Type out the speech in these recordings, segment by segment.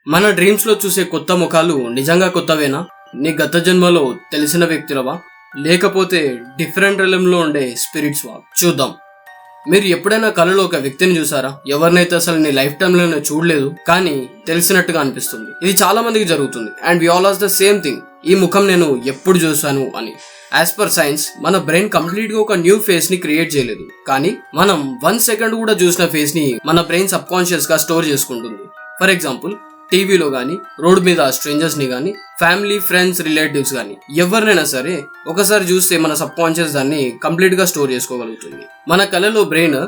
మన డ్రీమ్స్ లో చూసే కొత్త ముఖాలు నిజంగా కొత్తవేనా? నీ గత జన్మలో తెలిసిన వ్యక్తులవా, లేకపోతే డిఫరెంట్ రిలంలో ఉండే స్పిరిట్స్ వా? చూద్దాం. మీరు ఎప్పుడైనా కలలో ఒక వ్యక్తిని చూసారా? ఎవరినైతే అసలు నీ లైఫ్ టైమ్ లోనే చూడలేదు కానీ తెలిసినట్టుగా అనిపిస్తుంది. ఇది చాలా మందికి జరుగుతుంది. And we all ask the same thing, ఈ ముఖం నేను ఎప్పుడు చూసాను అని. యాజ్ పర్ సైన్స్ మన బ్రెయిన్ కంప్లీట్ గా ఒక న్యూ ఫేస్ ని క్రియేట్ చేయలేదు, కానీ మనం 1 సెకండ్ కూడా చూసిన ఫేస్ ని మన బ్రెయిన్ సబ్ కాన్షియస్ గా స్టోర్ చేసుకుంటుంది. ఫర్ ఎగ్జాంపుల్, టీవీలో గానీ, రోడ్ మీద స్ట్రేంజర్స్ ని గానీ, ఫ్యామిలీ, ఫ్రెండ్స్, రిలేటివ్స్ గానీ ఎవరినైనా సరే ఒకసారి చూస్తే మన సబ్ కాన్షియస్ దాన్ని కంప్లీట్ గా స్టోర్ చేసుకోగలుగుతుంది. మన కళలో బ్రెయిన్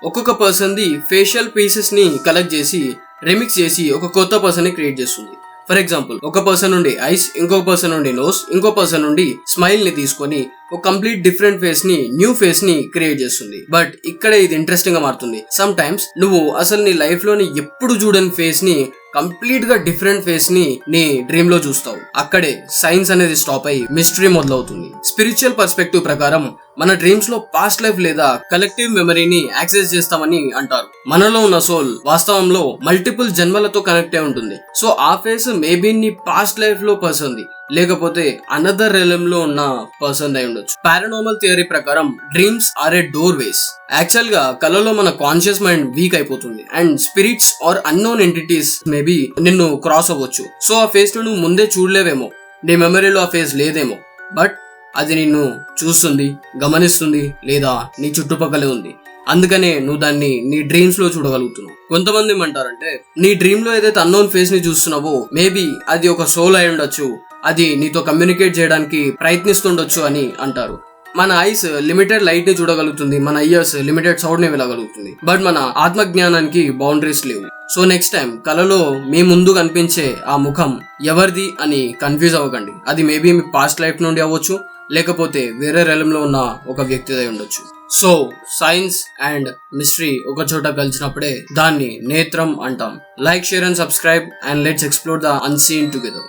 ఒక్కొక్క పర్సన్ ది ఫేషియల్ పీసెస్ ని కలెక్ట్ చేసి రిమిక్స్ చేసి ఒక కొత్త పర్సన్ ని క్రియేట్ చేస్తుంది. ఫర్ ఎగ్జాంపుల్, ఒక పర్సన్ నుండి ఐస్, ఇంకొక పర్సన్ నుండి నోస్, ఇంకో పర్సన్ నుండి స్మైల్ ని తీసుకొని ఒక కంప్లీట్ డిఫరెంట్ ఫేస్ ని, న్యూ ఫేస్ ని క్రియేట్ చేస్తుంది. బట్ ఇక్కడే ఇది ఇంట్రెస్టింగ్ గా మారుతుంది. సమ్ టైమ్స్ నువ్వు అసలు నీ లైఫ్ లోని ఎప్పుడు చూడని ఫేస్ ని, కంప్లీట్ గా డిఫరెంట్ ఫేస్ ని నీ డ్రీమ్ లో చూస్తావు. అక్కడే సైన్స్ అనేది స్టాప్ అయ్యి మిస్టరీ మొదలవుతుంది. స్పిరిచువల్ పర్స్పెక్టివ్ ప్రకారం మన డ్రీమ్స్ లో పాస్ట్ లైఫ్ లేదా కలెక్టివ్ మెమరీని యాక్సెస్ చేస్తామని అంటారు. మనలో ఉన్న సోల్ వాస్తవంలో మల్టిపుల్ జన్మలతో కనెక్ట్ అయి ఉంటుంది. సో ఆ ఫేస్ మేబీ నీ పాస్ట్ లైఫ్ లో పర్సన్ ది, లేకపోతే అనదర్ రెలమ్ లో ఉన్న పర్సన్ అయి ఉండొచ్చు. పారానార్మల్ థియరీ ప్రకారం dreams are a doorways. Actual గా కలలో మన కాన్షియస్ మైండ్ వీక్ అయిపోతుంది and spirits or unknown entities maybe నిన్ను క్రాస్ అవ్వచ్చు. సో ఆ ఫేస్ నువ్వు ముందే చూడలేవేమో, నీ మెమరీలో ఆ ఫేస్ లేదేమో, బట్ అది నిన్ను చూస్తుంది, గమనిస్తుంది, లేదా నీ చుట్టుపక్కలే ఉంది. అందుకనే నువ్వు దాన్ని నీ డ్రీమ్స్ లో చూడగలుగుతున్నావు. కొంతమంది ఏమంటారంటే, నీ డ్రీమ్ లో ఏదైతే అన్నోన్ ఫేస్ ని చూస్తున్నావో మేబీ అది ఒక సోల్ అయి ఉండొచ్చు, అది నీతో కమ్యూనికేట్ చేయడానికి ప్రయత్నిస్తుండొచ్చు అని అంటారు. మన ఐస్ లిమిటెడ్ లైట్ ని చూడగలుగుతుంది, మన ఇయర్స్ లిమిటెడ్ సౌండ్ ని వినగలుగుతుంది, బట్ మన ఆత్మజ్ఞానానికి బౌండరీస్ లేవు. సో నెక్స్ట్ టైం కలలో మీ ముందు కనిపించే ఆ ముఖం ఎవరిది అని కన్ఫ్యూజ్ అవ్వకండి. అది మేబీ మీ పాస్ట్ లైఫ్ నుండి అవ్వచ్చు, లేకపోతే వేరే రెలంలో ఉన్న ఒక వ్యక్తిదై ఉండొచ్చు. సో సైన్స్ అండ్ మిస్టరీ ఒక చోట కలిసినప్పుడే దాన్ని నేత్రం అంటాం. Like, share and subscribe and let's explore the unseen together.